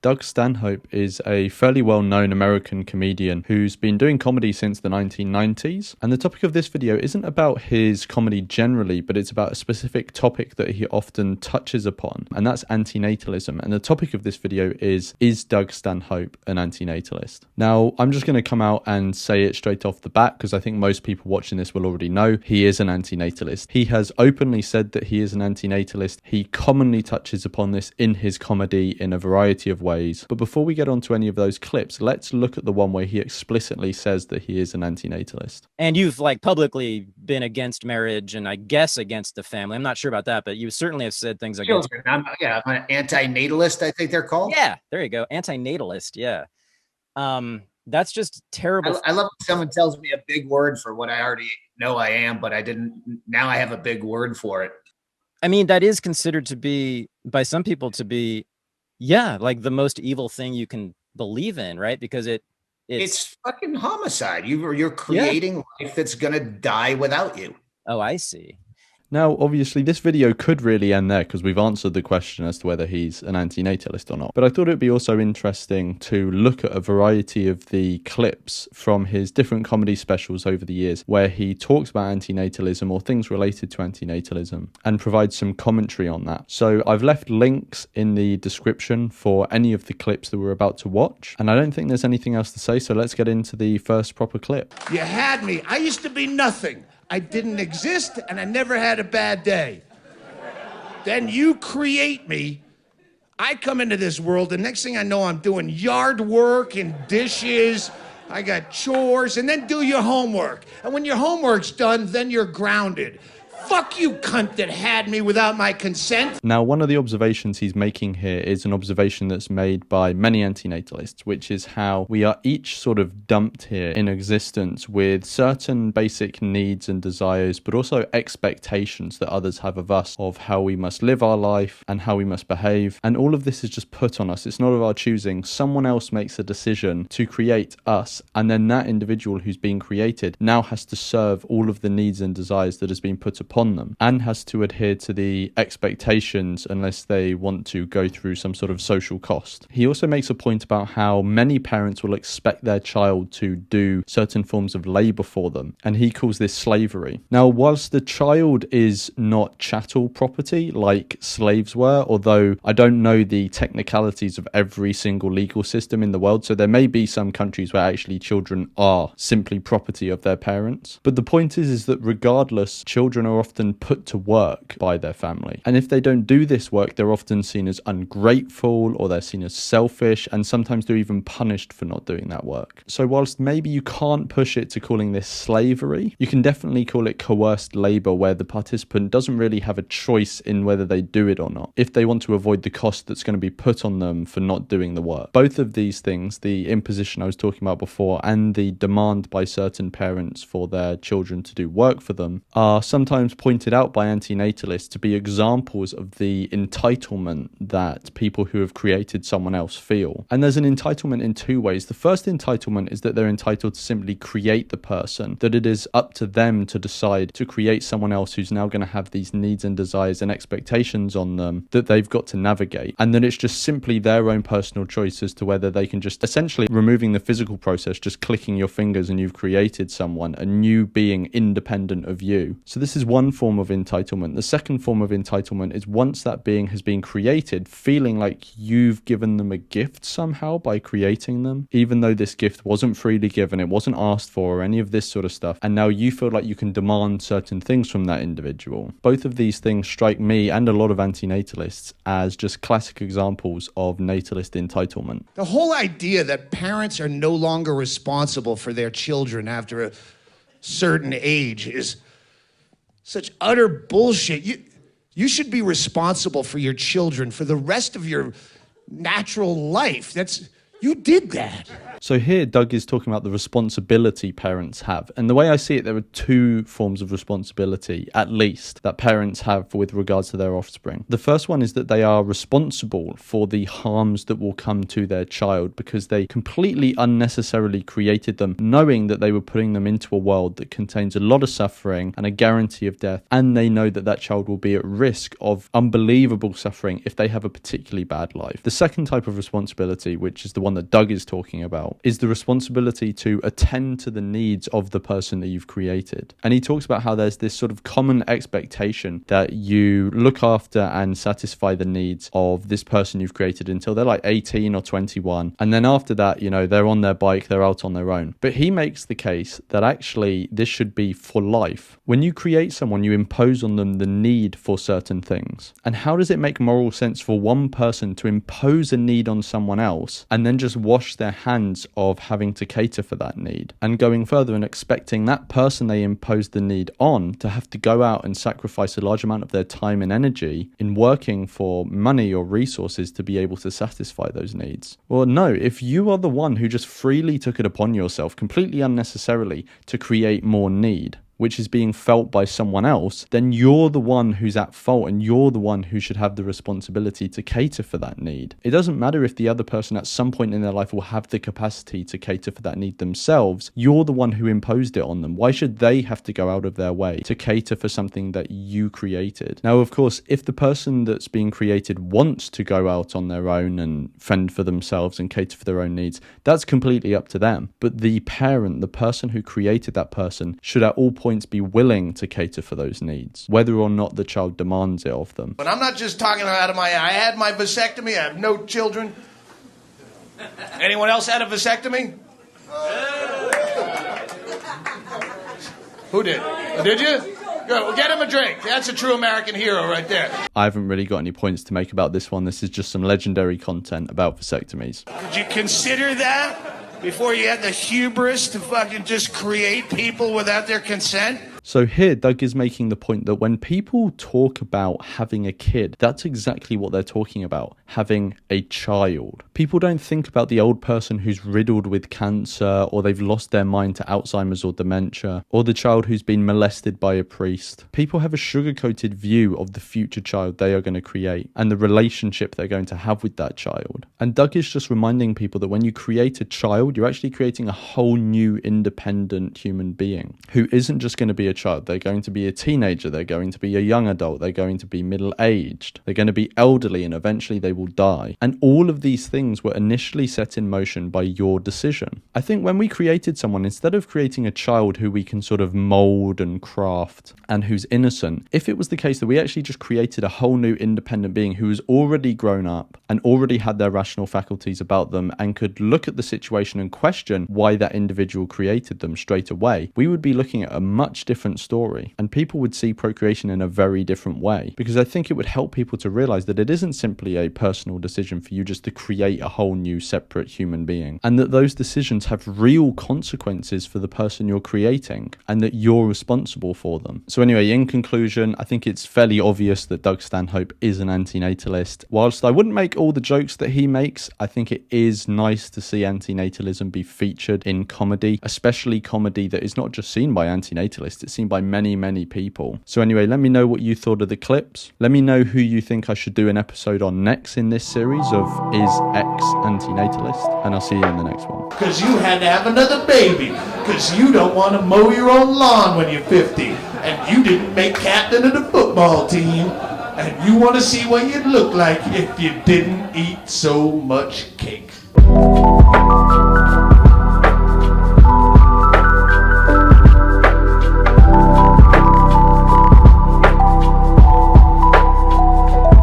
Doug Stanhope is a fairly well-known American comedian who's been doing comedy since the 1990s. And the topic of this video isn't about his comedy generally, but it's about a specific topic that he often touches upon, and that's antinatalism. And the topic of this video is Doug Stanhope an antinatalist? Now, I'm just going to come out and say it straight off the bat, because I think most people watching this will already know he is an antinatalist. He has openly said that he is an antinatalist. He commonly touches upon this in his comedy in a variety of ways. But before we get on to any of those clips, let's look at the one where he explicitly says that he is an antinatalist. And you've publicly been against marriage and I guess against the family. I'm not sure about that, but you certainly have said things against children. I'm an antinatalist, I think they're called. Yeah, there you go. Antinatalist. Yeah. That's just terrible. I love when someone tells me a big word for what I already know I am, but I didn't. Now I have a big word for it. I mean, that is considered to be, by some people, to be, yeah, like the most evil thing you can believe in, right? Because it's fucking homicide. You're creating life that's gonna die without you. Oh, I see. Now, obviously, this video could really end there because we've answered the question as to whether he's an antinatalist or not. But I thought it would be also interesting to look at a variety of the clips from his different comedy specials over the years where he talks about antinatalism or things related to antinatalism and provides some commentary on that. So I've left links in the description for any of the clips that we're about to watch. And I don't think there's anything else to say, so let's get into the first proper clip. You had me. I used to be nothing. I didn't exist, and I never had a bad day. Then you create me. I come into this world, the next thing I know, I'm doing yard work and dishes. I got chores, and then do your homework. And when your homework's done, then you're grounded. Fuck you, cunt that had me without my consent. Now, one of the observations he's making here is an observation that's made by many antinatalists, which is how we are each sort of dumped here in existence with certain basic needs and desires, but also expectations that others have of us, of how we must live our life and how we must behave. And all of this is just put on us. It's not of our choosing. Someone else makes a decision to create us, and then that individual who's being created now has to serve all of the needs and desires that has been put upon them and has to adhere to the expectations unless they want to go through some sort of social cost. He also makes a point about how many parents will expect their child to do certain forms of labor for them, and he calls this slavery. Now, whilst the child is not chattel property like slaves were, although I don't know the technicalities of every single legal system in the world, so there may be some countries where actually children are simply property of their parents, but the point is that regardless, children are often put to work by their family. And if they don't do this work, they're often seen as ungrateful, or they're seen as selfish, and sometimes they're even punished for not doing that work. So whilst maybe you can't push it to calling this slavery, you can definitely call it coerced labor, where the participant doesn't really have a choice in whether they do it or not, if they want to avoid the cost that's going to be put on them for not doing the work. Both of these things, the imposition I was talking about before and the demand by certain parents for their children to do work for them, are sometimes pointed out by antinatalists to be examples of the entitlement that people who have created someone else feel. And there's an entitlement in two ways. The first entitlement is that they're entitled to simply create the person, that it is up to them to decide to create someone else who's now going to have these needs and desires and expectations on them that they've got to navigate, and then it's just simply their own personal choice as to whether they can just, essentially removing the physical process, just clicking your fingers and you've created someone, a new being independent of you. So this is one form of entitlement. The second form of entitlement is once that being has been created, feeling like you've given them a gift somehow by creating them, even though this gift wasn't freely given, it wasn't asked for, or any of this sort of stuff, and now you feel like you can demand certain things from that individual. Both of these things strike me and a lot of antinatalists as just classic examples of natalist entitlement. The whole idea that parents are no longer responsible for their children after a certain age is such utter bullshit. You should be responsible for your children for the rest of your natural life. You did that. So here, Doug is talking about the responsibility parents have. And the way I see it, there are two forms of responsibility, at least, that parents have with regards to their offspring. The first one is that they are responsible for the harms that will come to their child because they completely unnecessarily created them, knowing that they were putting them into a world that contains a lot of suffering and a guarantee of death. And they know that that child will be at risk of unbelievable suffering if they have a particularly bad life. The second type of responsibility, which is the one that Doug is talking about, is the responsibility to attend to the needs of the person that you've created. And he talks about how there's this sort of common expectation that you look after and satisfy the needs of this person you've created until they're like 18 or 21. And then after that, you know, they're on their bike, they're out on their own. But he makes the case that actually this should be for life. When you create someone, you impose on them the need for certain things. And how does it make moral sense for one person to impose a need on someone else and then just wash their hands of having to cater for that need, and going further and expecting that person they imposed the need on to have to go out and sacrifice a large amount of their time and energy in working for money or resources to be able to satisfy those needs? Well, no, if you are the one who just freely took it upon yourself, completely unnecessarily, to create more need, which is being felt by someone else, then you're the one who's at fault and you're the one who should have the responsibility to cater for that need. It doesn't matter if the other person at some point in their life will have the capacity to cater for that need themselves. You're the one who imposed it on them. Why should they have to go out of their way to cater for something that you created? Now, of course, if the person that's being created wants to go out on their own and fend for themselves and cater for their own needs, that's completely up to them. But the parent, the person who created that person, should at all points be willing to cater for those needs, whether or not the child demands it of them. But I'm not just talking out of my... I had my vasectomy. I have no children. Anyone else had a vasectomy? Who did? Did you? Good. Well, get him a drink. That's a true American hero right there. I haven't really got any points to make about this one. This is just some legendary content about vasectomies. Did you consider that before you had the hubris to fucking just create people without their consent? So here, Doug is making the point that when people talk about having a kid, that's exactly what they're talking about, having a child. People don't think about the old person who's riddled with cancer, or they've lost their mind to Alzheimer's or dementia, or the child who's been molested by a priest. People have a sugar-coated view of the future child they are going to create and the relationship they're going to have with that child. And Doug is just reminding people that when you create a child, you're actually creating a whole new independent human being who isn't just going to be a child. They're going to be a teenager, they're going to be a young adult, they're going to be middle-aged, they're going to be elderly, and eventually they will die. And all of these things were initially set in motion by your decision. I think when we created someone, instead of creating a child who we can sort of mold and craft and who's innocent, if it was the case that we actually just created a whole new independent being who was already grown up and already had their rational faculties about them and could look at the situation and question why that individual created them straight away, we would be looking at a much different story, and people would see procreation in a very different way, because I think it would help people to realize that it isn't simply a personal decision for you just to create a whole new separate human being, and that those decisions have real consequences for the person you're creating and that you're responsible for them. So anyway, in conclusion, I think it's fairly obvious that Doug Stanhope is an antinatalist. Whilst I wouldn't make all the jokes that he makes, I think it is nice to see antinatalism be featured in comedy, especially comedy that is not just seen by antinatalists, it's seen by many people. So anyway, let me know what you thought of the clips. Let me know who you think I should do an episode on next in this series of Is X Antinatalist? And I'll see you in the next one. Because you had to have another baby. Because you don't want to mow your own lawn when you're 50. And you didn't make captain of the football team. And you want to see what you'd look like if you didn't eat so much cake.